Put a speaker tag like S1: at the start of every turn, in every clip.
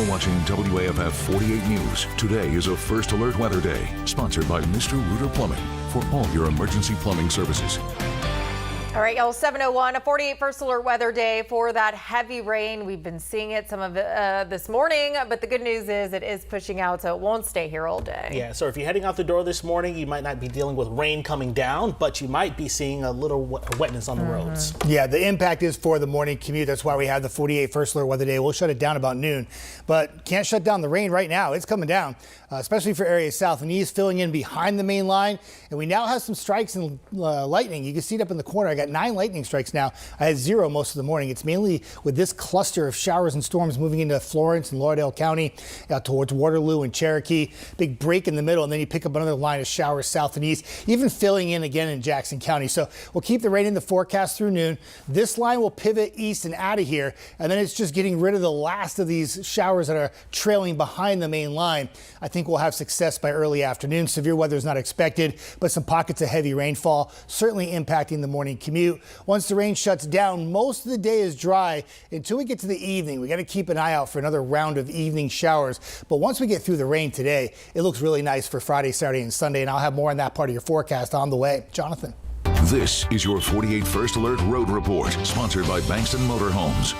S1: You're watching WAFF 48 News. Today is a First Alert Weather Day, sponsored by Mr. Rooter Plumbing for all your emergency plumbing services.
S2: All right, y'all, 7:01, a 48 First Alert Weather Day for that heavy rain. We've been seeing it some of it this morning, but the good news is it is pushing out, so it won't stay here all day.
S3: Yeah, so if you're heading out the door this morning, you might not be dealing with rain coming down, but you might be seeing a little wetness on the roads.
S4: Yeah, the impact is for the morning commute. That's why we have the 48 First Alert Weather Day. We'll shut it down about noon, but can't shut down the rain right now. It's coming down, especially for areas south and east, filling in behind the main line. And we now have some strikes and lightning. You can see it up in the corner. I got 9 lightning strikes now. I had 0 most of the morning. It's mainly with this cluster of showers and storms moving into Florence and Lauderdale County, out towards Waterloo and Cherokee. Big break in the middle, and then you pick up another line of showers south and east, even filling in again in Jackson County. So we'll keep the rain in the forecast through noon. This line will pivot east and out of here, and then it's just getting rid of the last of these showers that are trailing behind the main line. I think we'll have success by early afternoon. Severe weather is not expected, but some pockets of heavy rainfall certainly impacting the morning commute. Once the rain shuts down, most of the day is dry until we get to the evening. We got to keep an eye out for another round of evening showers. But once we get through the rain today, it looks really nice for Friday, Saturday, and Sunday. And I'll have more on that part of your forecast on the way. Jonathan.
S1: This is your 48 First Alert Road Report, sponsored by Bankston Motorhomes.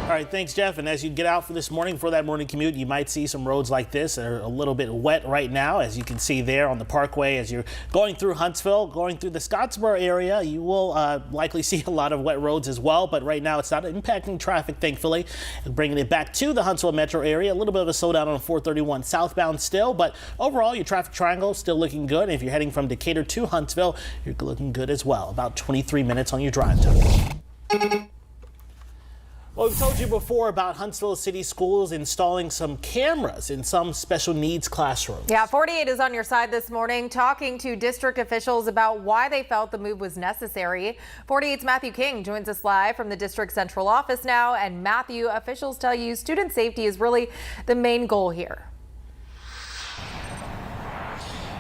S3: All right, thanks, Jeff. And as you get out for this morning for that morning commute, you might see some roads like this that are a little bit wet right now, as you can see there on the Parkway. As you're going through Huntsville, going through the Scottsboro area, you will likely see a lot of wet roads as well. But right now, it's not impacting traffic, thankfully. And bringing it back to the Huntsville metro area, a little bit of a slowdown on 431 southbound still. But overall, your traffic triangle is still looking good. And if you're heading from Decatur to Huntsville, you're looking good as well. About 23 minutes on your drive time. Well, we've told you before about Huntsville City Schools installing some cameras in some special needs classrooms.
S2: Yeah, 48 is on your side this morning, talking to district officials about why they felt the move was necessary. 48's Matthew King joins us live from the district central office now. And Matthew, officials tell you student safety is really the main goal here.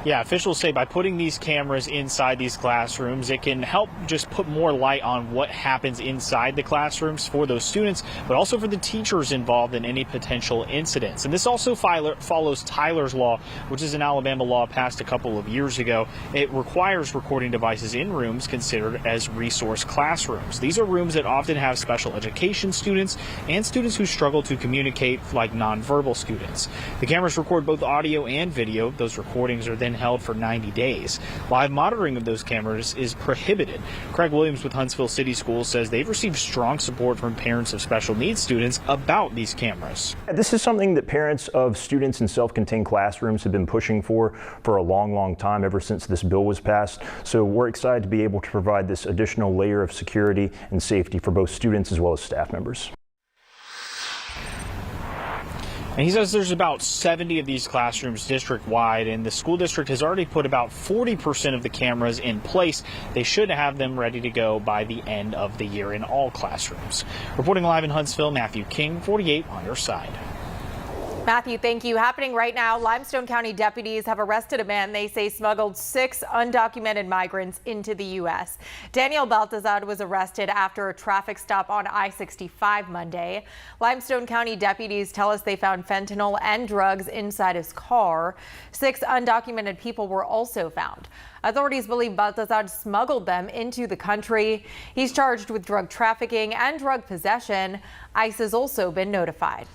S5: Yeah, officials say by putting these cameras inside these classrooms, it can help just put more light on what happens inside the classrooms for those students, but also for the teachers involved in any potential incidents. And this also follows Tyler's Law, which is an Alabama law passed a couple of years ago. It requires recording devices in rooms considered as resource classrooms. These are rooms that often have special education students and students who struggle to communicate, like nonverbal students. The cameras record both audio and video. Those recordings are then held for 90 days. Live monitoring of those cameras is prohibited. Craig Williams with Huntsville City Schools says they've received strong support from parents of special needs students about these cameras.
S6: This is something that parents of students in self-contained classrooms have been pushing for a long time, ever since this bill was passed. So we're excited to be able to provide this additional layer of security and safety for both students as well as staff members.
S5: And he says there's about 70 of these classrooms district-wide, and the school district has already put about 40% of the cameras in place. They should have them ready to go by the end of the year in all classrooms. Reporting live in Huntsville, Matthew King, 48 on your side.
S2: Matthew, thank you. Happening right now, Limestone County deputies have arrested a man they say smuggled 6 undocumented migrants into the U.S. Daniel Baltazar was arrested after a traffic stop on I-65 Monday. Limestone County deputies tell us they found fentanyl and drugs inside his car. 6 undocumented people were also found. Authorities believe Baltazar smuggled them into the country. He's charged with drug trafficking and drug possession. ICE has also been notified.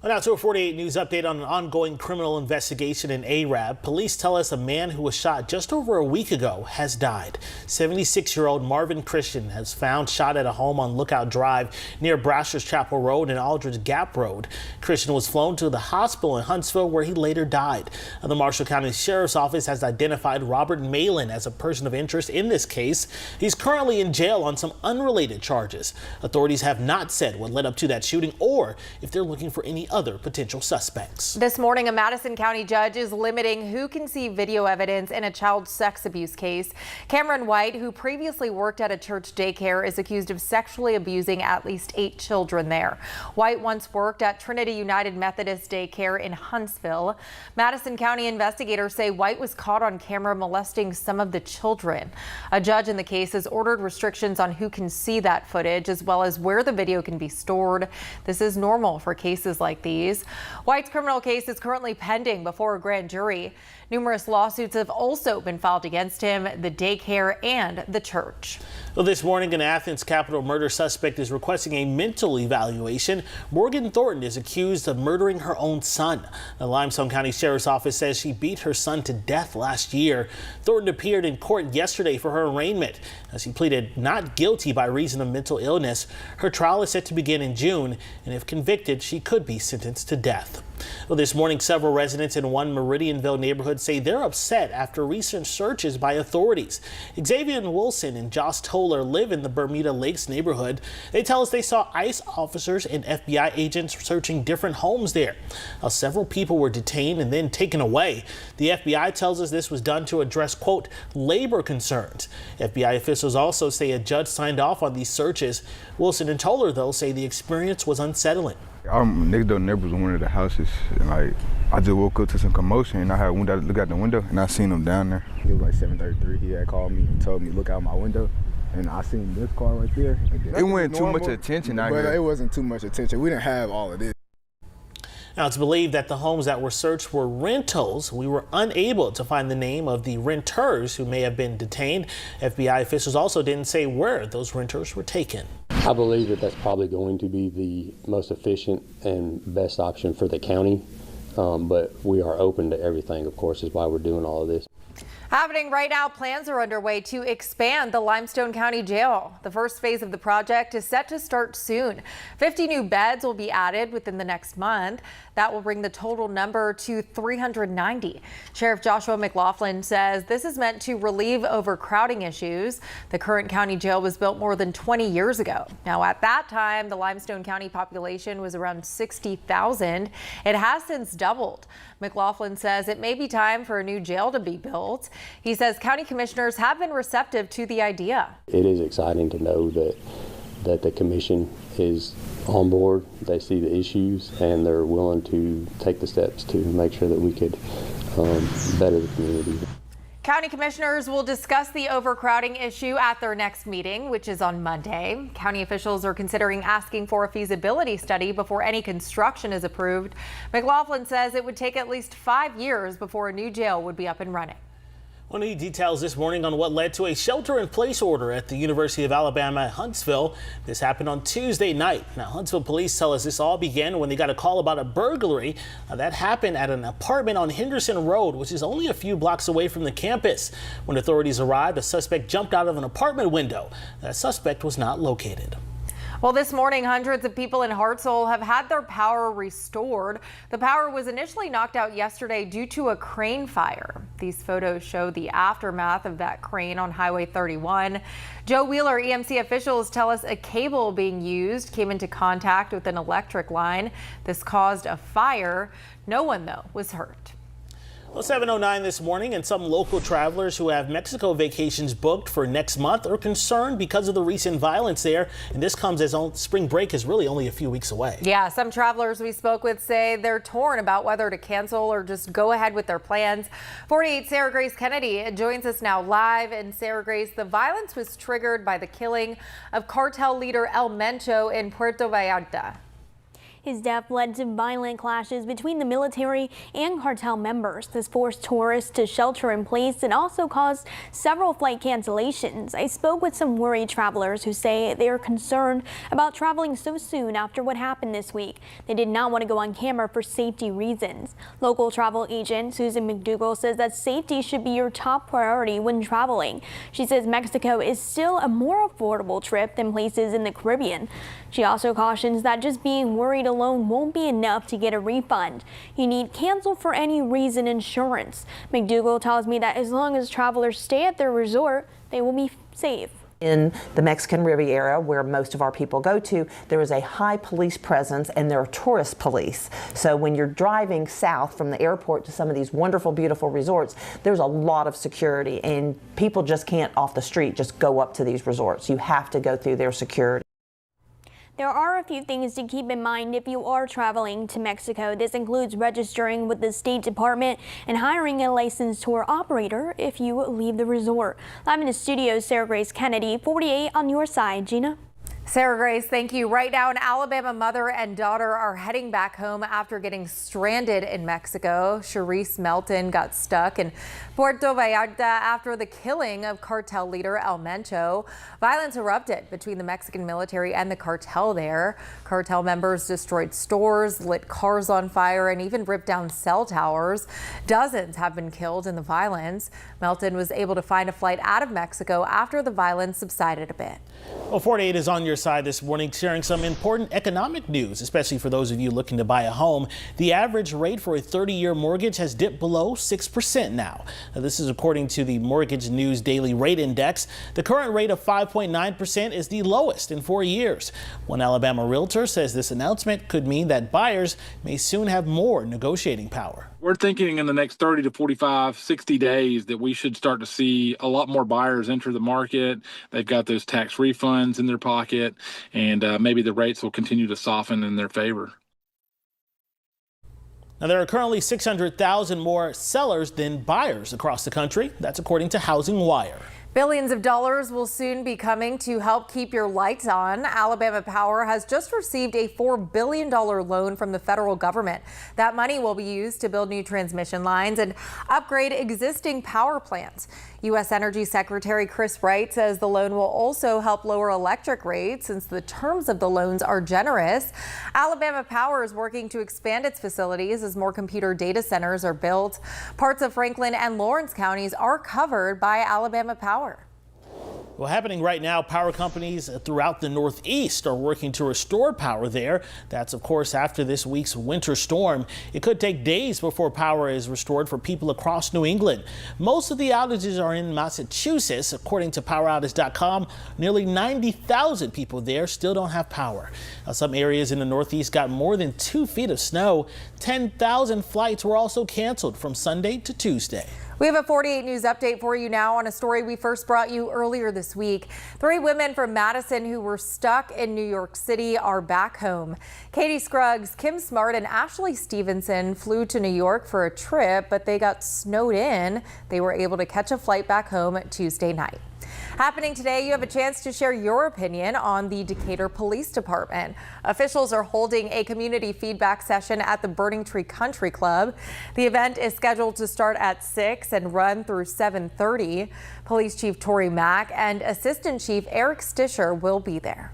S3: Well, now to a 48 News update on an ongoing criminal investigation in Arab. Police tell us a man who was shot just over a week ago has died. 76-year-old Marvin Christian has found shot at a home on Lookout Drive near Brasher's Chapel Road and Aldridge Gap Road. Christian was flown to the hospital in Huntsville where he later died. The Marshall County Sheriff's Office has identified Robert Malin as a person of interest in this case. He's currently in jail on some unrelated charges. Authorities have not said what led up to that shooting or if they're looking for any other potential suspects.
S2: This morning, a Madison County judge is limiting who can see video evidence in a child sex abuse case. Cameron White, who previously worked at a church daycare, is accused of sexually abusing at least 8 children there. White once worked at Trinity United Methodist Daycare in Huntsville. Madison County investigators say White was caught on camera molesting some of the children. A judge in the case has ordered restrictions on who can see that footage, as well as where the video can be stored. This is normal for cases like like these. White's criminal case is currently pending before a grand jury. Numerous lawsuits have also been filed against him, the daycare and the church.
S3: Well, this morning, an Athens capital murder suspect is requesting a mental evaluation. Morgan Thornton is accused of murdering her own son. The Limestone County Sheriff's Office says she beat her son to death last year. Thornton appeared in court yesterday for her arraignment as she pleaded not guilty by reason of mental illness. Her trial is set to begin in June, and if convicted, she could be sentenced to death. Well, this morning, several residents in one Meridianville neighborhood say they're upset after recent searches by authorities. Xavier Wilson and Josh Toller live in the Bermuda Lakes neighborhood. They tell us they saw ICE officers and FBI agents searching different homes there. Several people were detained and then taken away. The FBI tells us this was done to address, quote, labor concerns. FBI officials also say a judge signed off on these searches. Wilson and Toller, though, say the experience was unsettling.
S7: Our next door neighbors in one of the houses, and I just woke up to some commotion, and I had went out to look out the window, and I seen him down there. It was like 7:33. He had called me and told me look out my window, and I seen this car right there. It wasn't too much attention out here. But it wasn't too much attention. We didn't have all of this.
S3: Now, it's believed that the homes that were searched were rentals. We were unable to find the name of the renters who may have been detained. FBI officials also didn't say where those renters were taken.
S8: I believe that that's probably going to be the most efficient and best option for the county, but we are open to everything, of course, is why we're doing all of this.
S2: Happening right now, plans are underway to expand the Limestone County Jail. The first phase of the project is set to start soon. 50 new beds will be added within the next month. That will bring the total number to 390. Sheriff Joshua McLaughlin says this is meant to relieve overcrowding issues. The current county jail was built more than 20 years ago. Now, at that time, the Limestone County population was around 60,000. It has since doubled. McLaughlin says it may be time for a new jail to be built. He says county commissioners have been receptive to the idea.
S8: It is exciting to know that the commission is on board. They see the issues and they're willing to take the steps to make sure that we could better the community.
S2: County commissioners will discuss the overcrowding issue at their next meeting, which is on Monday. County officials are considering asking for a feasibility study before any construction is approved. McLaughlin says it would take at least 5 years before a new jail would be up and running.
S3: Well, new details this morning on what led to a shelter-in-place order at the University of Alabama at Huntsville. This happened on Tuesday night. Now, Huntsville police tell us this all began when they got a call about a burglary that happened at an apartment on Henderson Road, which is only a few blocks away from the campus. When authorities arrived, a suspect jumped out of an apartment window. That suspect was not located.
S2: Well, this morning, hundreds of people in Hartselle have had their power restored. The power was initially knocked out yesterday due to a crane fire. These photos show the aftermath of that crane on Highway 31. Joe Wheeler, EMC officials tell us a cable being used came into contact with an electric line. This caused a fire. No one, though, was hurt.
S3: Well, 7:09 this morning, and some local travelers who have Mexico vacations booked for next month are concerned because of the recent violence there. And this comes as spring break is really only a few weeks away.
S2: Yeah, some travelers we spoke with say they're torn about whether to cancel or just go ahead with their plans. 48 Sarah Grace Kennedy joins us now live. And Sarah Grace, the violence was triggered by the killing of cartel leader El Mencho in Puerto Vallarta.
S9: His death led to violent clashes between the military and cartel members. This forced tourists to shelter in place and also caused several flight cancellations. I spoke with some worried travelers who say they are concerned about traveling so soon after what happened this week. They did not want to go on camera for safety reasons. Local travel agent Susan McDougall says that safety should be your top priority when traveling. She says Mexico is still a more affordable trip than places in the Caribbean. She also cautions that just being worried alone won't be enough to get a refund. You need cancel for any reason insurance. McDougall tells me that as long as travelers stay at their resort, they will be safe.
S10: In the Mexican Riviera, where most of our people go to, there is a high police presence and there are tourist police. So when you're driving south from the airport to some of these wonderful, beautiful resorts, there's a lot of security and people just can't off the street just go up to these resorts. You have to go through their security.
S9: There are a few things to keep in mind if you are traveling to Mexico. This includes registering with the State Department and hiring a licensed tour operator if you leave the resort. Live in the studio, Sarah Grace Kennedy, 48 on your side. Gina?
S2: Sarah Grace, thank you. Right now, an Alabama mother and daughter are heading back home after getting stranded in Mexico. Sharice Melton got stuck in Puerto Vallarta after the killing of cartel leader El Mencho. Violence erupted between the Mexican military and the cartel there. Cartel members destroyed stores, lit cars on fire, and even ripped down cell towers. Dozens have been killed in the violence. Melton was able to find a flight out of Mexico after the violence subsided a bit.
S3: Well, 48 is on your side this morning, sharing some important economic news, especially for those of you looking to buy a home. The average rate for a 30-year mortgage has dipped below 6% now. This is according to the Mortgage News Daily Rate Index. The current rate of 5.9% is the lowest in 4 years. One Alabama realtor says this announcement could mean that buyers may soon have more negotiating power.
S11: We're thinking in the next 30 to 45, 60 days that we should start to see a lot more buyers enter the market. They've got those tax refunds in their pocket, and maybe the rates will continue to soften in their favor.
S3: Now, there are currently 600,000 more sellers than buyers across the country. That's according to Housing Wire.
S2: Billions of dollars will soon be coming to help keep your lights on. Alabama Power has just received a $4 billion loan from the federal government. That money will be used to build new transmission lines and upgrade existing power plants. U.S. Energy Secretary Chris Wright says the loan will also help lower electric rates since the terms of the loans are generous. Alabama Power is working to expand its facilities as more computer data centers are built. Parts of Franklin and Lawrence counties are covered by Alabama Power.
S3: Well, happening right now, power companies throughout the Northeast are working to restore power there. That's, of course, after this week's winter storm. It could take days before power is restored for people across New England. Most of the outages are in Massachusetts. According to PowerOutage.com, nearly 90,000 people there still don't have power. Now, some areas in the Northeast got more than 2 feet of snow. 10,000 flights were also canceled from Sunday to Tuesday.
S2: We have a 48 News update for you now on a story we first brought you earlier this week. 3 women from Madison who were stuck in New York City are back home. Katie Scruggs, Kim Smart, and Ashley Stevenson flew to New York for a trip, but they got snowed in. They were able to catch a flight back home Tuesday night. Happening today, you have a chance to share your opinion on the Decatur Police Department. Officials are holding a community feedback session at the Burning Tree Country Club. The event is scheduled to start at 6 and run through 7:30. Police Chief Tori Mack and Assistant Chief Eric Stisher will be there.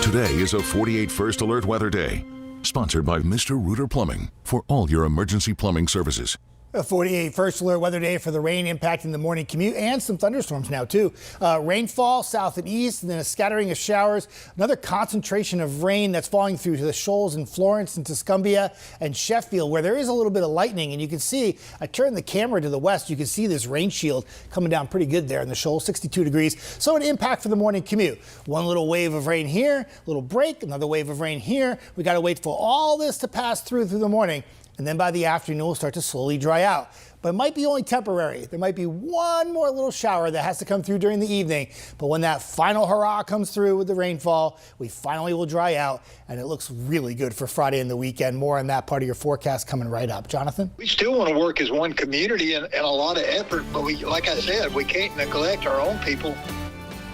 S1: Today is a 48 First Alert Weather Day, sponsored by Mr. Rooter Plumbing for all your emergency plumbing services.
S4: A 48 First Alert Weather Day for the rain impacting the morning commute and some thunderstorms now, too. Rainfall south and east, and then a scattering of showers. Another concentration of rain that's falling through to the shoals in Florence and Tuscumbia and Sheffield, where there is a little bit of lightning. And you can see, I turned the camera to the west, you can see this rain shield coming down pretty good there in the shoals, 62 degrees. So an impact for the morning commute. One little wave of rain here, little break, another wave of rain here. We got to wait for all this to pass through the morning. And then by the afternoon, we'll start to slowly dry out. But it might be only temporary. There might be one more little shower that has to come through during the evening. But when that final hurrah comes through with the rainfall, we finally will dry out. And it looks really good for Friday and the weekend. More on that part of your forecast coming right up. Jonathan?
S12: We still want to work as one community and a lot of effort. But we, like I said, we can't neglect our own people.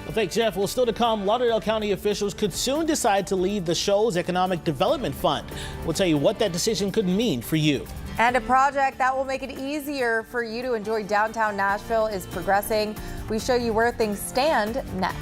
S3: Well, thanks, Jeff. Well, still to come, Lauderdale County officials could soon decide to leave the Shoals Economic Development Fund. We'll tell you what that decision could mean for you.
S2: And a project that will make it easier for you to enjoy downtown Nashville is progressing. We show you where things stand next.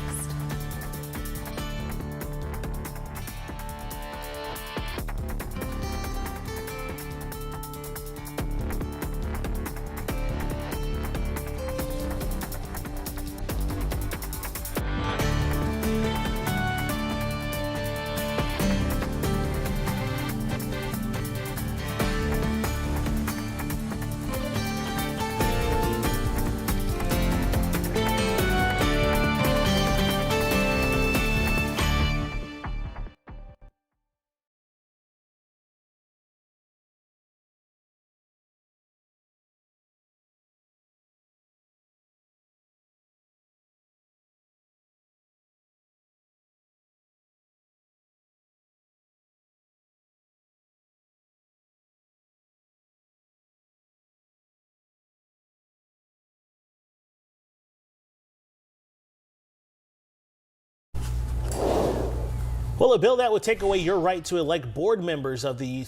S3: Well, a bill that would take away your right to elect board members of the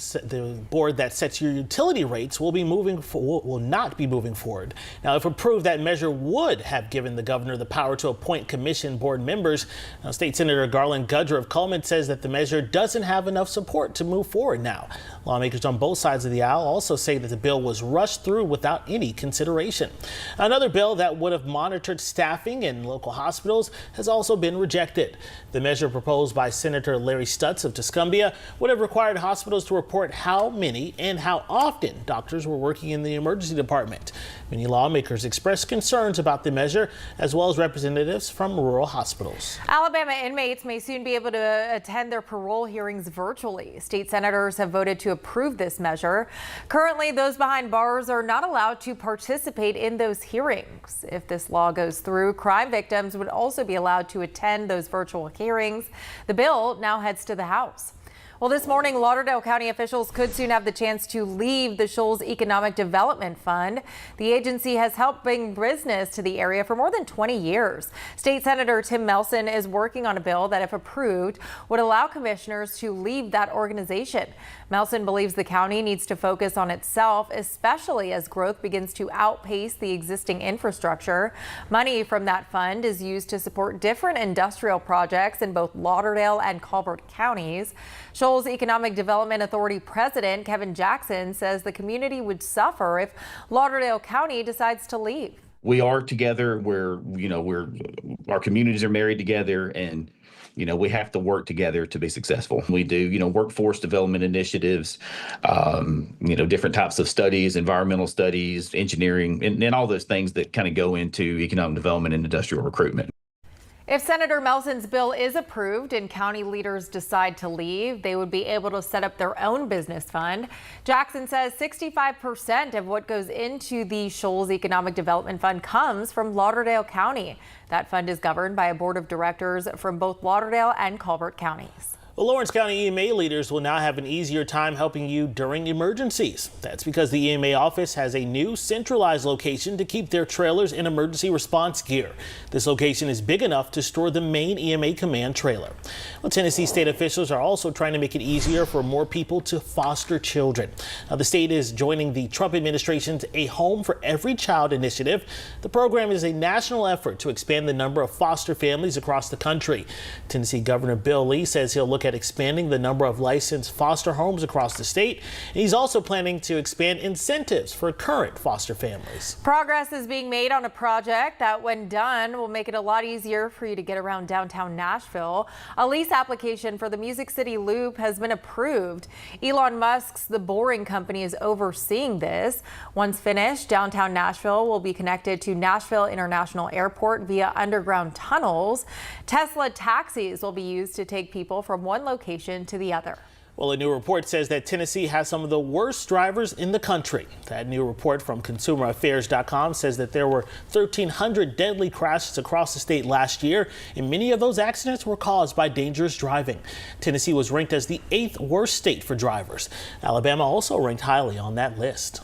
S3: board that sets your utility rates will not be moving forward. Now, if approved, that measure would have given the governor the power to appoint commission board members. Now, State Senator Garland Gudger of Coleman says that the measure doesn't have enough support to move forward now. Lawmakers on both sides of the aisle also say that the bill was rushed through without any consideration. Another bill that would have monitored staffing in local hospitals has also been rejected. The measure proposed by Senator Larry Stutz of Tuscumbia would have required hospitals to report how many and how often doctors were working in the emergency department. Many lawmakers expressed concerns about the measure, as well as representatives from rural hospitals.
S2: Alabama inmates may soon be able to attend their parole hearings virtually. State senators have voted to approve this measure. Currently, those behind bars are not allowed to participate in those hearings. If this law goes through, crime victims would also be allowed to attend those virtual hearings. The bill now heads to the House. Well, this morning, Lauderdale County officials could soon have the chance to leave the Shoals Economic Development Fund. The agency has helped bring business to the area for more than 20 years. State Senator Tim Melson is working on a bill that, if approved, would allow commissioners to leave that organization. Melson believes the county needs to focus on itself, especially as growth begins to outpace the existing infrastructure. Money from that fund is used to support different industrial projects in both Lauderdale and Colbert counties. Shoals Economic Development Authority President Kevin Jackson says the community would suffer if Lauderdale County decides to leave.
S13: We are together. Our communities are married together, and we have to work together to be successful. We do, workforce development initiatives, different types of studies, environmental studies, engineering, and all those things that kind of go into economic development and industrial recruitment.
S2: If Senator Melson's bill is approved and county leaders decide to leave, they would be able to set up their own business fund. Jackson says 65% of what goes into the Shoals Economic Development Fund comes from Lauderdale County. That fund is governed by a board of directors from both Lauderdale and Colbert counties.
S3: Well, Lawrence County EMA leaders will now have an easier time helping you during emergencies. That's because the EMA office has a new centralized location to keep their trailers and emergency response gear. This location is big enough to store the main EMA command trailer. Well, Tennessee state officials are also trying to make it easier for more people to foster children. Now, the state is joining the Trump administration's A Home for Every Child initiative. The program is a national effort to expand the number of foster families across the country. Tennessee Governor Bill Lee says he'll look at expanding the number of licensed foster homes across the state. And he's also planning to expand incentives for current foster families.
S2: Progress is being made on a project that, when done, will make it a lot easier for you to get around downtown Nashville. A lease application for the Music City Loop has been approved. Elon Musk's The Boring Company is overseeing this. Once finished, downtown Nashville will be connected to Nashville International Airport via underground tunnels. Tesla taxis will be used to take people from one location to the other.
S3: Well, a new report says that Tennessee has some of the worst drivers in the country. That new report from ConsumerAffairs.com says that there were 1,300 deadly crashes across the state last year, and many of those accidents were caused by dangerous driving. Tennessee was ranked as the 8th worst state for drivers. Alabama also ranked highly on that list.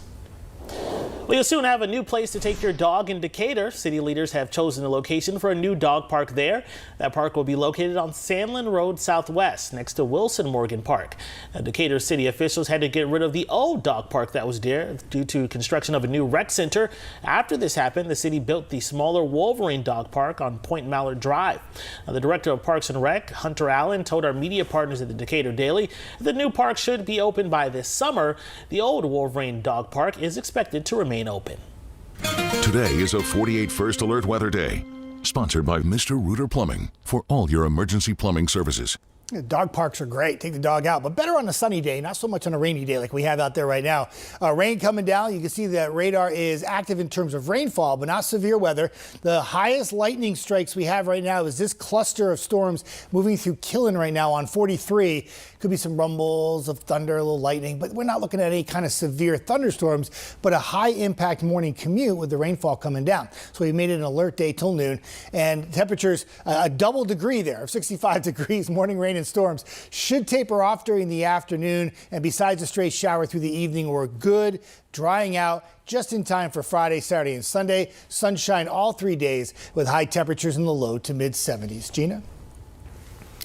S3: Well, you'll soon have a new place to take your dog in Decatur. City leaders have chosen a location for a new dog park there. That park will be located on Sandlin Road Southwest, next to Wilson Morgan Park. Now, Decatur city officials had to get rid of the old dog park that was there due to construction of a new rec center. After this happened, the city built the smaller Wolverine dog park on Point Mallard Drive. Now, the director of Parks and Rec, Hunter Allen, told our media partners at the Decatur Daily the new park should be open by this summer. The old Wolverine dog park is expected to remain open.
S1: Today is a 48 First Alert Weather Day, sponsored by Mr. Rooter Plumbing for all your emergency plumbing services.
S4: Dog parks are great. Take the dog out, but better on a sunny day, not so much on a rainy day like we have out there right now. Rain coming down. You can see that radar is active in terms of rainfall, but not severe weather. The highest lightning strikes we have right now is this cluster of storms moving through Killen right now on 43. Could be some rumbles of thunder, a little lightning, but we're not looking at any kind of severe thunderstorms, but a high impact morning commute with the rainfall coming down. So we made it an alert day till noon, and temperatures a double degree there of 65 degrees. Morning rain and storms should taper off during the afternoon, and besides a stray shower through the evening, we're good, drying out just in time for Friday, Saturday, and Sunday. Sunshine all 3 days with high temperatures in the low to mid 70s. Gina?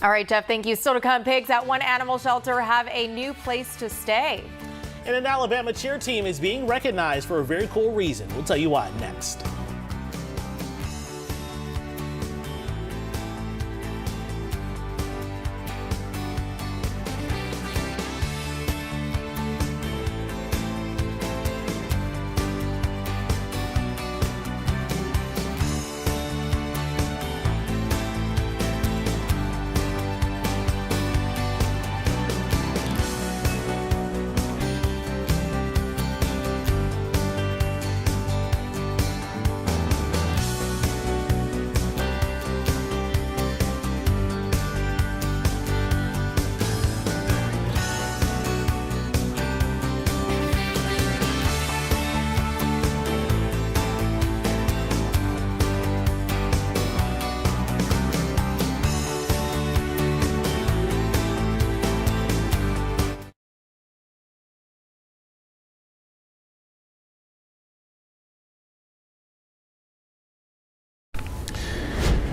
S2: All right, Jeff, thank you. Still to come, pigs at one animal shelter have a new place to stay.
S3: And an Alabama cheer team is being recognized for a very cool reason. We'll tell you why next.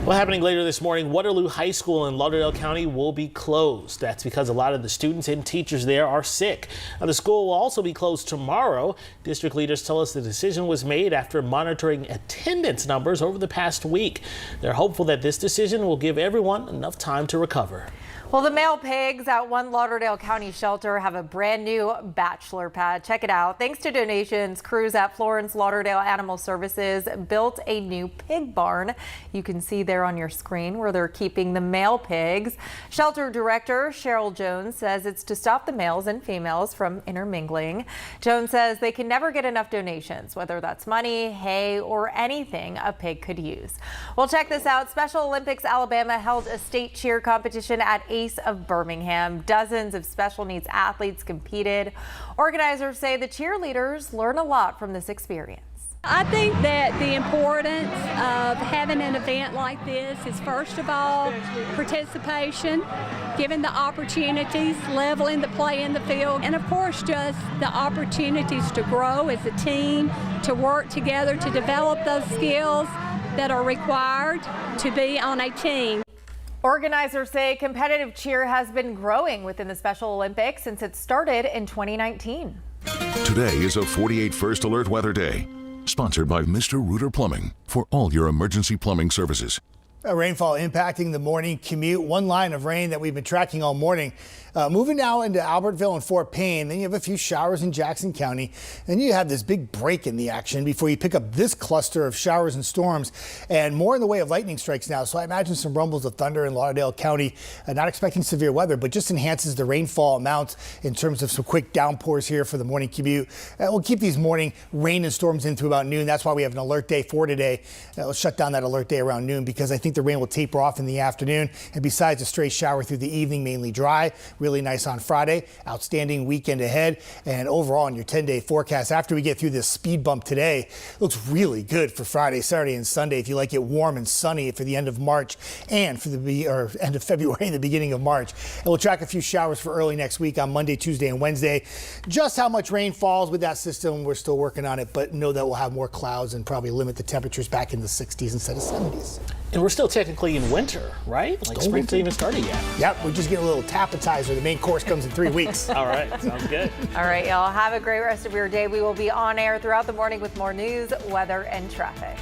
S3: Well, happening later this morning, Waterloo High School in Lauderdale County will be closed. That's because a lot of the students and teachers there are sick. Now, the school will also be closed tomorrow. District leaders tell us the decision was made after monitoring attendance numbers over the past week. They're hopeful that this decision will give everyone enough time to recover.
S2: Well, the male pigs at one Lauderdale County shelter have a brand new bachelor pad. Check it out. Thanks to donations, crews at Florence Lauderdale Animal Services built a new pig barn. You can see there on your screen where they're keeping the male pigs. Shelter director Cheryl Jones says it's to stop the males and females from intermingling. Jones says they can never get enough donations, whether that's money, hay, or anything a pig could use. Well, check this out. Special Olympics Alabama held a state cheer competition at of Birmingham. Dozens of special needs athletes competed. Organizers say the cheerleaders learn a lot from this experience.
S14: I think that the importance of having an event like this is, first of all, participation, giving the opportunities, leveling the play in the field, and of course just the opportunities to grow as a team, to work together, to develop those skills that are required to be on a team.
S2: Organizers say competitive cheer has been growing within the Special Olympics since it started in 2019.
S1: Today is a 48 First Alert Weather Day, sponsored by Mr. Rooter Plumbing for all your emergency plumbing services.
S4: Rainfall impacting the morning commute. One line of rain that we've been tracking all morning. Moving now into Albertville and Fort Payne. Then you have a few showers in Jackson County. Then you have this big break in the action before you pick up this cluster of showers and storms and more in the way of lightning strikes now. So I imagine some rumbles of thunder in Lauderdale County. Not expecting severe weather, but just enhances the rainfall amount in terms of some quick downpours here for the morning commute. We'll keep these morning rain and storms in through about noon. That's why we have an alert day for today. We'll shut down that alert day around noon because I think the rain will taper off in the afternoon. And besides a stray shower through the evening, mainly dry. Really nice on Friday. Outstanding weekend ahead. And overall on your 10-day forecast, after we get through this speed bump today, looks really good for Friday, Saturday, and Sunday if you like it warm and sunny for the end of March and for the end of February and the beginning of March. And we'll track a few showers for early next week on Monday, Tuesday, and Wednesday. Just how much rain falls with that system, we're still working on it, but know that we'll have more clouds and probably limit the temperatures back in the 60s instead of 70s.
S3: And we're still technically in winter, right? Like spring's not even started yet.
S4: Yep, we're just getting a little appetizer. The main course comes in 3 weeks.
S3: All right, sounds good.
S2: All right, y'all have a great rest of your day. We will be on air throughout the morning with more news, weather, and traffic.